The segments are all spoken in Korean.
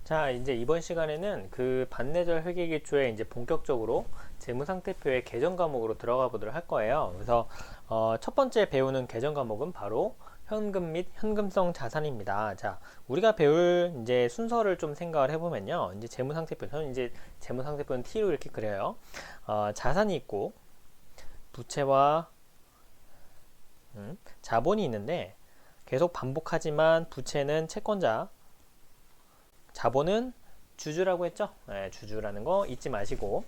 자, 이제 이번 시간에는 그 반내절 회계기초에 이제 본격적으로 재무상태표의 개정 과목으로 들어가 보도록 할 거예요. 그래서 첫 번째 배우는 개정 과목은 바로 현금 및 현금성 자산입니다. 자, 우리가 배울 이제 순서를 좀 생각을 해보면요. 이제 재무상태표, 저는 이제 재무상태표는 T로 이렇게 그려요. 자산이 있고 부채와 자본이 있는데 계속 반복하지만 부채는 채권자, 자본은 주주라고 했죠? 네, 주주라는 거 잊지 마시고,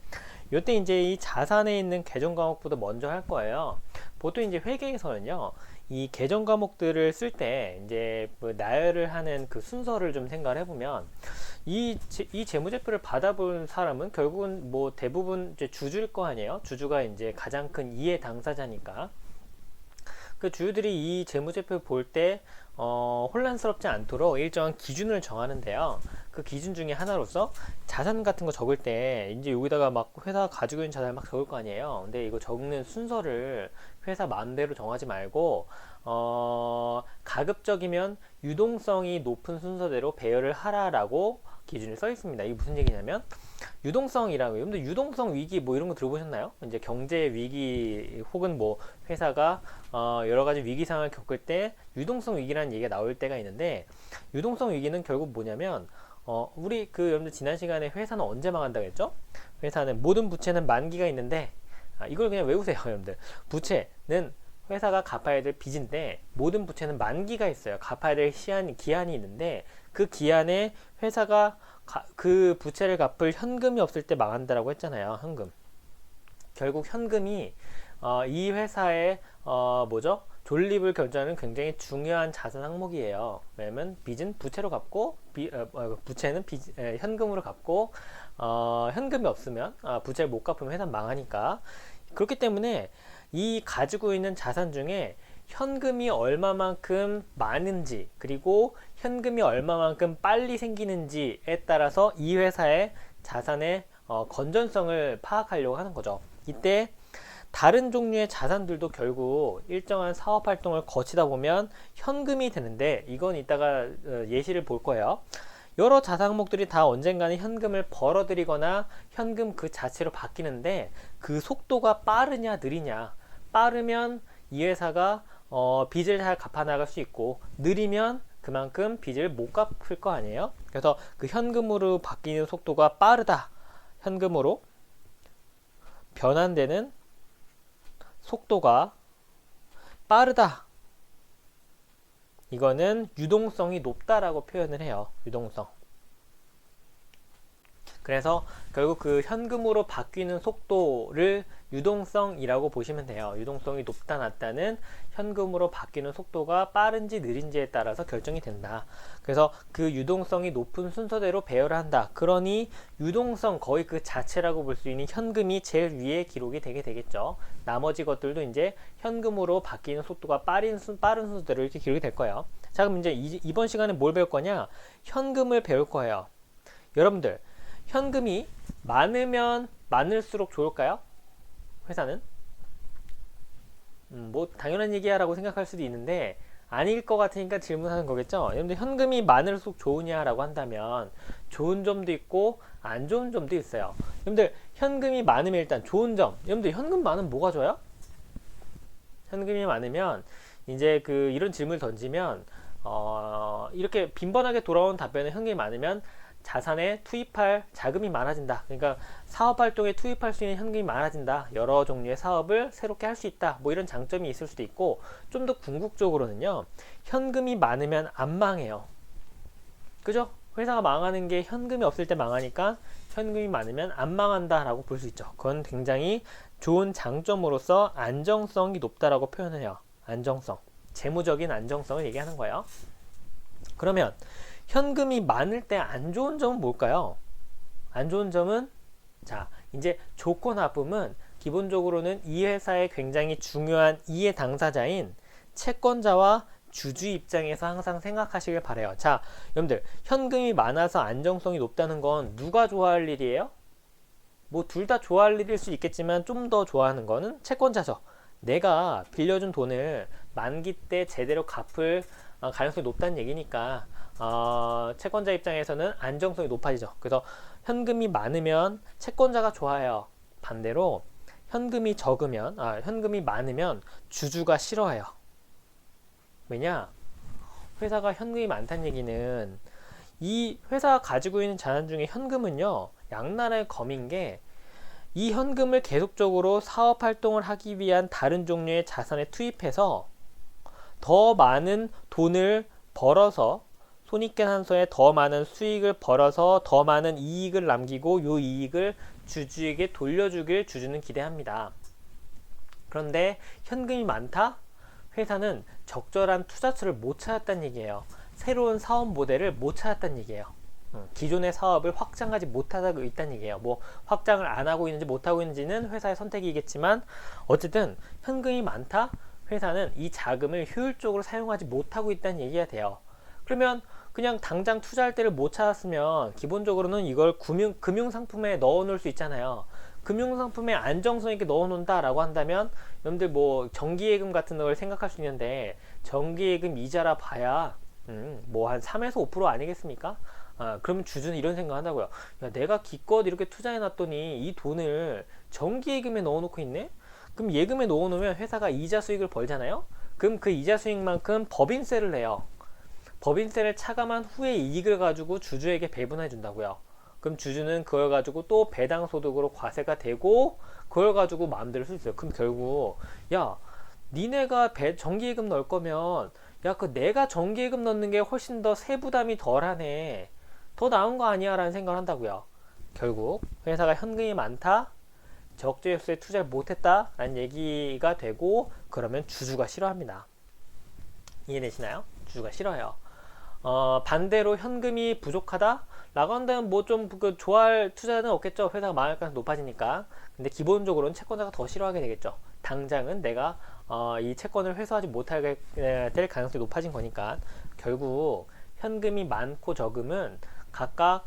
요때 이제 이 자산에 있는 개정 과목부터 먼저 할 거예요. 보통 이제 회계에서는요, 이 개정 과목들을 쓸 때 이제 뭐 나열을 하는 그 순서를 좀 생각을 해보면, 이 재무제표를 받아본 사람은 결국은 뭐 대부분 이제 주주일 거 아니에요? 주주가 이제 가장 큰 이해 당사자니까. 그 주주들이 이 재무제표 볼 때 혼란스럽지 않도록 일정한 기준을 정하는데요. 그 기준 중에 하나로서 자산 같은 거 적을 때 이제 여기다가 막 회사가 가지고 있는 자산을 막 적을 거 아니에요. 근데 이거 적는 순서를 회사 마음대로 정하지 말고 가급적이면 유동성이 높은 순서대로 배열을 하라라고 기준이 써 있습니다. 이게 무슨 얘기냐면 유동성이라고, 여러분들 유동성 위기 뭐 이런 거 들어보셨나요? 이제 경제 위기 혹은 뭐 회사가 여러 가지 위기 상황을 겪을 때 유동성 위기라는 얘기가 나올 때가 있는데, 유동성 위기는 결국 뭐냐면 우리 그 여러분들 지난 시간에 회사는 언제 망한다고 했죠? 회사는 모든 부채는 만기가 있는데, 이걸 그냥 외우세요, 여러분들. 부채는 회사가 갚아야 될 빚인데 모든 부채는 만기가 있어요. 갚아야 될 기한이 있는데, 그 기한에 회사가 그 부채를 갚을 현금이 없을 때 망한다라고 했잖아요. 현금. 결국 현금이 이 회사의 뭐죠? 존립을 결정하는 굉장히 중요한 자산 항목이에요. 왜냐면 빚은 부채로 갚고 부채는 현금으로 갚고, 현금이 없으면 부채를 못 갚으면 회사 망하니까. 그렇기 때문에 이 가지고 있는 자산 중에 현금이 얼마만큼 많은지, 그리고 현금이 얼마만큼 빨리 생기는지에 따라서 이 회사의 자산의 건전성을 파악하려고 하는 거죠. 이때 다른 종류의 자산들도 결국 일정한 사업 활동을 거치다 보면 현금이 되는데, 이건 이따가 예시를 볼 거예요. 여러 자산 항목들이 다 언젠가는 현금을 벌어들이거나 현금 그 자체로 바뀌는데, 그 속도가 빠르냐 느리냐. 빠르면 이 회사가 빚을 잘 갚아나갈 수 있고, 느리면 그만큼 빚을 못 갚을 거 아니에요. 그래서 그 현금으로 바뀌는 속도가 빠르다, 현금으로 변환되는 속도가 빠르다, 이거는 유동성이 높다라고 표현을 해요. 유동성. 그래서 결국 그 현금으로 바뀌는 속도를 유동성이라고 보시면 돼요. 유동성이 높다 낮다는 현금으로 바뀌는 속도가 빠른지 느린지에 따라서 결정이 된다. 그래서 그 유동성이 높은 순서대로 배열을 한다. 그러니 유동성 거의 그 자체라고 볼 수 있는 현금이 제일 위에 기록이 되게 되겠죠. 나머지 것들도 이제 현금으로 바뀌는 속도가 빠른 순서대로 이렇게 기록이 될 거예요. 자, 그럼 이제 이번 시간에 뭘 배울 거냐? 현금을 배울 거예요. 여러분들, 현금이 많으면 많을수록 좋을까요? 회사는? 뭐 당연한 얘기야 라고 생각할 수도 있는데 아닐 것 같으니까 질문하는 거겠죠. 여러분들, 현금이 많을수록 좋으냐라고 한다면 좋은 점도 있고 안 좋은 점도 있어요. 여러분들, 현금이 많으면 일단 좋은 점, 여러분들 현금 많으면 뭐가 좋아요? 현금이 많으면 이제 그 이런 질문을 던지면 이렇게 빈번하게 돌아오는 답변은, 현금이 많으면 자산에 투입할 자금이 많아진다. 그러니까 사업 활동에 투입할 수 있는 현금이 많아진다. 여러 종류의 사업을 새롭게 할 수 있다. 뭐 이런 장점이 있을 수도 있고, 좀 더 궁극적으로는요, 현금이 많으면 안 망해요. 그죠? 회사가 망하는 게 현금이 없을 때 망하니까 현금이 많으면 안 망한다 라고 볼 수 있죠. 그건 굉장히 좋은 장점으로서 안정성이 높다라고 표현을 해요. 안정성. 재무적인 안정성을 얘기하는 거예요. 그러면 현금이 많을 때 안 좋은 점은 뭘까요? 안 좋은 점은, 자, 이제 좋고 나쁨은 기본적으로는 이 회사의 굉장히 중요한 이해 당사자인 채권자와 주주 입장에서 항상 생각하시길 바래요. 자, 여러분들, 현금이 많아서 안정성이 높다는 건 누가 좋아할 일이에요? 뭐 둘 다 좋아할 일일 수 있겠지만 좀 더 좋아하는 거는 채권자죠. 내가 빌려준 돈을 만기 때 제대로 갚을 가능성이 높다는 얘기니까 채권자 입장에서는 안정성이 높아지죠. 그래서 현금이 많으면 채권자가 좋아요. 반대로 현금이 많으면 주주가 싫어해요. 왜냐? 회사가 현금이 많다는 얘기는 이 회사가 가지고 있는 자산 중에 현금은요, 양날의 검인 게 이 현금을 계속적으로 사업 활동을 하기 위한 다른 종류의 자산에 투입해서 더 많은 돈을 벌어서 손익계산서에 더 많은 수익을 벌어서 더 많은 이익을 남기고 이 이익을 주주에게 돌려주길 주주는 기대합니다. 그런데 현금이 많다? 회사는 적절한 투자처를 못 찾았다는 얘기예요. 새로운 사업 모델을 못 찾았다는 얘기예요. 기존의 사업을 확장하지 못하고 있다는 얘기예요. 뭐 확장을 안 하고 있는지 못하고 있는지는 회사의 선택이겠지만 어쨌든 현금이 많다? 회사는 이 자금을 효율적으로 사용하지 못하고 있다는 얘기가 돼요. 그러면 그냥 당장 투자할 때를 못 찾았으면 기본적으로는 이걸 금융상품에 넣어 놓을 수 있잖아요. 금융상품에 안정성 있게 넣어 놓는다 라고 한다면 여러분들 뭐 정기예금 같은 걸 생각할 수 있는데 정기예금 이자라 봐야 뭐 한 3에서 5% 아니겠습니까? 그러면 주주는 이런 생각 한다고요. 야, 내가 기껏 이렇게 투자해 놨더니 이 돈을 정기예금에 넣어 놓고 있네? 그럼 예금에 넣어 놓으면 회사가 이자 수익을 벌잖아요? 그럼 그 이자 수익만큼 법인세를 내요. 법인세를 차감한 후에 이익을 가지고 주주에게 배분해 준다고요. 그럼 주주는 그걸 가지고 또 배당 소득으로 과세가 되고 그걸 가지고 마음대로 쓸 수 있어요. 그럼 결국 야, 니네가 정기예금 넣을 거면 야, 그 내가 정기예금 넣는 게 훨씬 더 세부담이 덜하네. 더 나은 거 아니야? 라는 생각을 한다고요. 결국 회사가 현금이 많다, 적재적소에 투자를 못했다 라는 얘기가 되고 그러면 주주가 싫어합니다. 이해되시나요? 주주가 싫어해요. 반대로 현금이 부족하다 라고 한다면 뭐 좀 좋아할 투자는 없겠죠. 회사가 망할 가능성이 높아지니까. 근데 기본적으로는 채권자가 더 싫어하게 되겠죠. 당장은 내가 이 채권을 회수하지 못하게 될 가능성이 높아진 거니까. 결국 현금이 많고 적음은 각각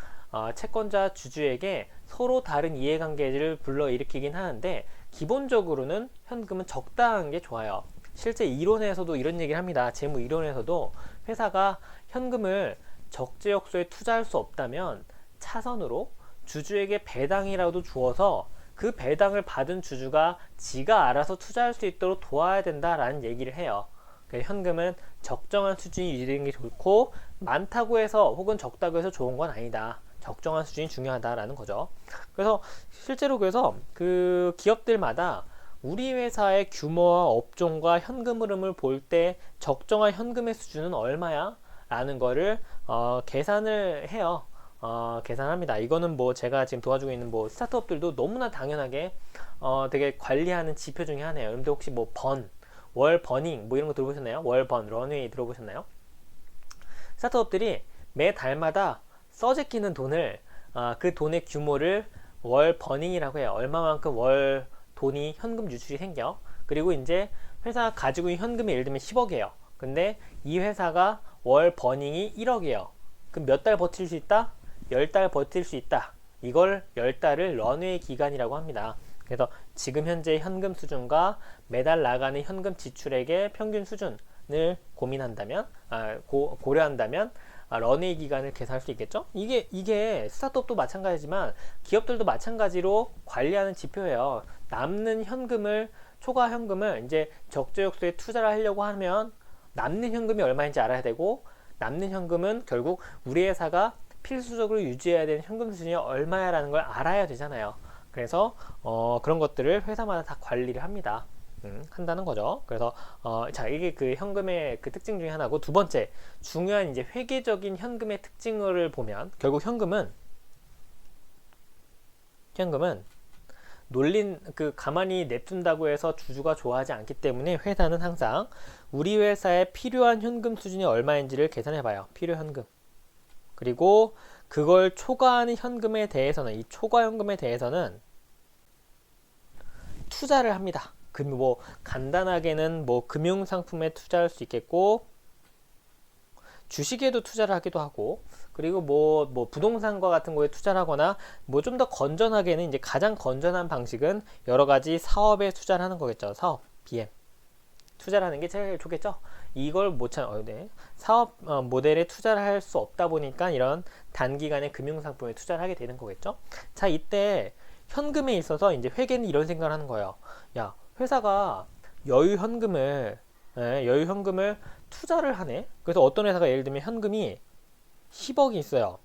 채권자 주주에게 서로 다른 이해관계를 불러일으키긴 하는데 기본적으로는 현금은 적당한 게 좋아요. 실제 이론에서도 이런 얘기를 합니다. 재무 이론에서도 회사가 현금을 적재적소에 투자할 수 없다면 차선으로 주주에게 배당이라도 주어서 그 배당을 받은 주주가 지가 알아서 투자할 수 있도록 도와야 된다라는 얘기를 해요. 현금은 적정한 수준이 유지되는 게 좋고 많다고 해서 혹은 적다고 해서 좋은 건 아니다. 적정한 수준이 중요하다라는 거죠. 그래서 실제로 그 기업들마다 우리 회사의 규모와 업종과 현금 흐름을 볼 때 적정한 현금의 수준은 얼마야? 라는 거를 계산을 해요. 계산합니다. 이거는 뭐 제가 지금 도와주고 있는 뭐 스타트업들도 너무나 당연하게 되게 관리하는 지표 중에 하나예요. 여러분들 혹시 뭐 월 버닝 뭐 이런 거 들어보셨나요? 월 번, 런웨이 들어보셨나요? 스타트업들이 매 달마다 써제끼는 돈을 그 돈의 규모를 월 버닝이라고 해요. 얼마만큼 월 돈이 현금 유출이 생겨. 그리고 이제 회사가 가지고 있는 현금이 예를 들면 10억이에요. 근데 이 회사가 월 버닝이 1억이에요. 그럼 몇 달 버틸 수 있다? 10달 버틸 수 있다. 이걸 10달을 런웨이 기간이라고 합니다. 그래서 지금 현재 현금 수준과 매달 나가는 현금 지출액의 평균 수준을 고려한다면 런웨이 기간을 계산할 수 있겠죠? 이게 스타트업도 마찬가지지만 기업들도 마찬가지로 관리하는 지표예요. 남는 현금을 초과 현금을 이제 적재적소에 투자를 하려고 하면 남는 현금이 얼마인지 알아야 되고 남는 현금은 결국 우리 회사가 필수적으로 유지해야 되는 현금 수준이 얼마야라는 걸 알아야 되잖아요. 그래서 그런 것들을 회사마다 다 관리를 합니다. 한다는 거죠. 그래서 자, 이게 그 현금의 그 특징 중에 하나고, 두 번째 중요한 이제 회계적인 현금의 특징을 보면 결국 현금은 가만히 냅둔다고 해서 주주가 좋아하지 않기 때문에 회사는 항상 우리 회사에 필요한 현금 수준이 얼마인지를 계산해 봐요. 필요 현금. 그리고 그걸 초과하는 현금에 대해서는, 이 초과 현금에 대해서는 투자를 합니다. 뭐 간단하게는 뭐 금융상품에 투자할 수 있겠고, 주식에도 투자를 하기도 하고, 그리고 뭐 부동산과 같은 거에 투자를 하거나, 뭐 좀 더 건전하게는 이제 가장 건전한 방식은 여러 가지 사업에 투자를 하는 거겠죠. 사업, BM. 투자를 하는 게 제일 좋겠죠. 이걸 못 네. 사업 모델에 투자를 할 수 없다 보니까 이런 단기간에 금융상품에 투자를 하게 되는 거겠죠. 자, 이때 현금에 있어서 이제 회계는 이런 생각을 하는 거예요. 야, 회사가 여유 현금을 투자를 하네. 그래서 어떤 회사가 예를 들면 현금이 10억이 있어요.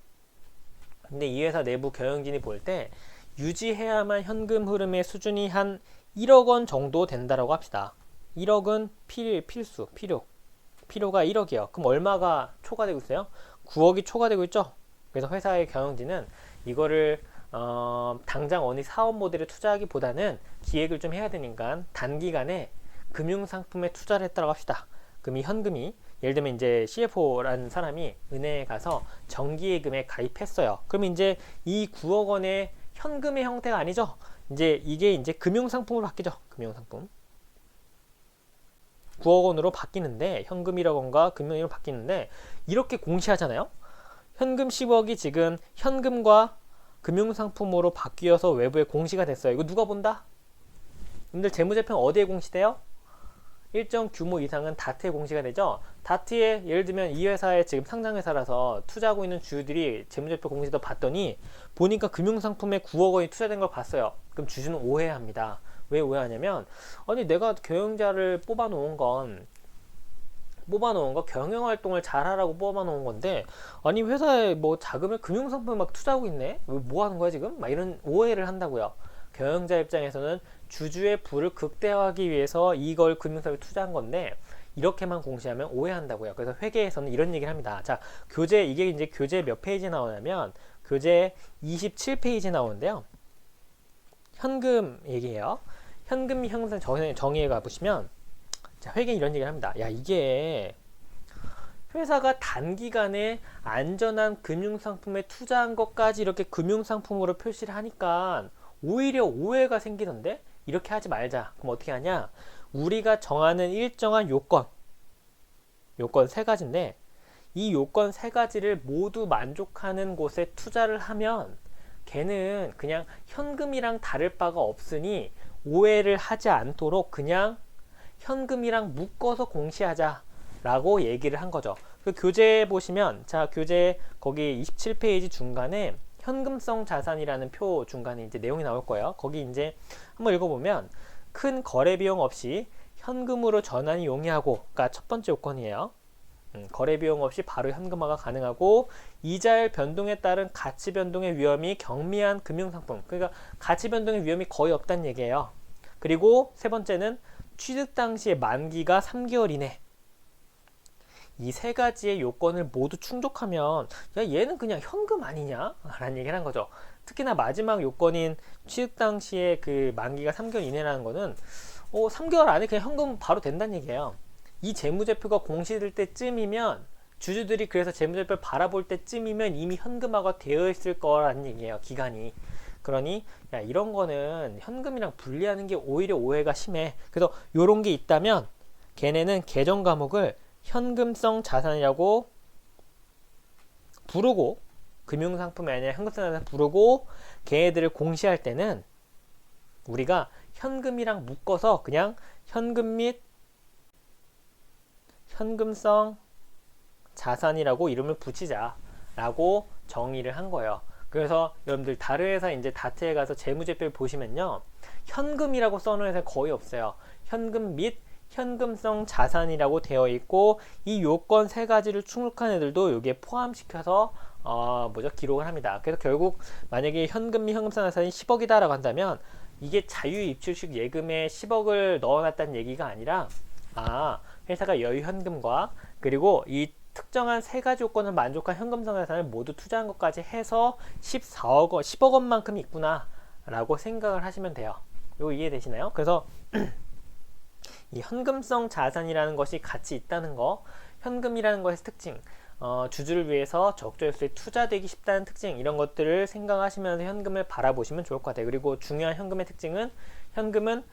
근데 이 회사 내부 경영진이 볼 때 유지해야만 현금 흐름의 수준이 한 1억 원 정도 된다라고 합시다. 1억은 필요가 1억이에요. 그럼 얼마가 초과되고 있어요? 9억이 초과되고 있죠? 그래서 회사의 경영진은 이거를 당장 어느 사업 모델에 투자하기보다는 기획을 좀 해야 되니까 단기간에 금융상품에 투자를 했다고 합시다. 그럼 이 현금이 예를 들면 이제 CFO라는 사람이 은행에 가서 정기예금에 가입했어요. 그럼 이제 이 9억 원의 현금의 형태가 아니죠. 이제 이게 이제 금융상품으로 바뀌죠. 금융상품. 9억 원으로 바뀌는데 현금이라던가 금융으로 바뀌는데 이렇게 공시하잖아요. 현금 10억이 지금 현금과 금융상품으로 바뀌어서 외부에 공시가 됐어요. 이거 누가 본다? 여러분들 재무제표는 어디에 공시돼요? 일정 규모 이상은 다트에 공시가 되죠. 다트에 예를 들면 이 회사에 지금 상장회사라서 투자하고 있는 주주들이 재무제표 공시도 봤더니 보니까 금융상품에 9억 원이 투자된 걸 봤어요. 그럼 주주는 오해합니다. 왜 오해하냐면 아니 내가 경영자를 뽑아놓은 거 경영활동을 잘하라고 뽑아놓은 건데 아니 회사에 뭐 자금을 금융상품에 막 투자하고 있네? 뭐 하는 거야 지금? 막 이런 오해를 한다고요. 경영자 입장에서는 주주의 부를 극대화하기 위해서 이걸 금융상품에 투자한 건데 이렇게만 공시하면 오해한다고요. 그래서 회계에서는 이런 얘기를 합니다. 자, 이게 이제 교재 몇 페이지 나오냐면 교재 27페이지 나오는데요. 현금 얘기예요. 현금 형성 정의에 가보시면 자, 회계 이런 얘기를 합니다. 야, 이게 회사가 단기간에 안전한 금융상품에 투자한 것까지 이렇게 금융상품으로 표시를 하니까 오히려 오해가 생기던데 이렇게 하지 말자. 그럼 어떻게 하냐? 우리가 정하는 일정한 요건 세 가지인데 이 요건 세 가지를 모두 만족하는 곳에 투자를 하면 걔는 그냥 현금이랑 다를 바가 없으니 오해를 하지 않도록 그냥 현금이랑 묶어서 공시하자 라고 얘기를 한 거죠. 그 교재 보시면 자, 교재 거기 27페이지 중간에 현금성 자산이라는 표 중간에 이제 내용이 나올 거예요. 거기 이제 한번 읽어보면 큰 거래 비용 없이 현금으로 전환이 용이하고가 첫 번째 요건이에요. 거래 비용 없이 바로 현금화가 가능하고 이자율 변동에 따른 가치 변동의 위험이 경미한 금융상품. 그러니까 가치 변동의 위험이 거의 없다는 얘기예요. 그리고 세 번째는 취득 당시의 만기가 3개월 이내. 이 세 가지의 요건을 모두 충족하면 야 얘는 그냥 현금 아니냐? 라는 얘기를 한 거죠. 특히나 마지막 요건인 취득 당시에 그 만기가 3개월 이내라는 거는 3개월 안에 그냥 현금 바로 된다는 얘기예요. 이 재무제표가 공시될 때쯤이면 주주들이 그래서 재무제표를 바라볼 때쯤이면 이미 현금화가 되어 있을 거라는 얘기예요. 기간이. 그러니 야 이런 거는 현금이랑 분리하는 게 오히려 오해가 심해. 그래서 요런 게 있다면 걔네는 계정 과목을 현금성 자산이라고 부르고 금융상품이 아니라 현금성 자산 부르고 걔네들을 공시할 때는 우리가 현금이랑 묶어서 그냥 현금 및 현금성 자산이라고 이름을 붙이자 라고 정의를 한 거예요. 그래서 여러분들 다른 회사 이제 다트에 가서 재무제표를 보시면요 현금이라고 써놓은 회사 거의 없어요. 현금 및 현금성 자산이라고 되어 있고 이 요건 세 가지를 충족한 애들도 여기에 포함시켜서 기록을 합니다. 그래서 결국 만약에 현금 및 현금성 자산이 10억이다 라고 한다면 이게 자유입출식 예금에 10억을 넣어놨다는 얘기가 아니라 회사가 여유 현금과 그리고 이 특정한 세 가지 요건을 만족한 현금성 자산을 모두 투자한 것까지 해서 10억 원만큼 있구나 라고 생각을 하시면 돼요. 이거 이해되시나요? 그래서 이 현금성 자산이라는 것이 가치 있다는 거, 현금이라는 것의 특징, 주주를 위해서 적절수에 투자되기 쉽다는 특징, 이런 것들을 생각하시면서 현금을 바라보시면 좋을 것 같아요. 그리고 중요한 현금의 특징은 현금은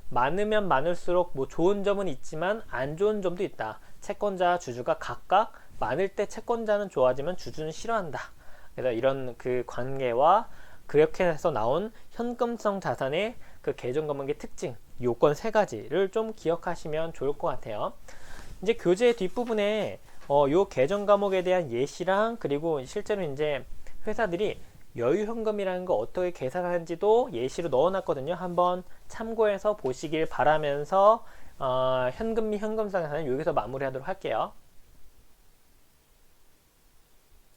많으면 많을수록 뭐 좋은 점은 있지만 안 좋은 점도 있다. 채권자, 주주가 각각 많을 때 채권자는 좋아하지만 주주는 싫어한다. 그래서 이런 그 관계와 그렇게 해서 나온 현금성 자산의 그 계정 과목의 특징, 요건 세 가지를 좀 기억하시면 좋을 것 같아요. 이제 교재 뒷부분에 요 계정 과목에 대한 예시랑 그리고 실제로 이제 회사들이 여유 현금이라는 거 어떻게 계산하는지도 예시로 넣어놨거든요. 한번 참고해서 보시길 바라면서 현금 및 현금상에서는 여기서 마무리하도록 할게요.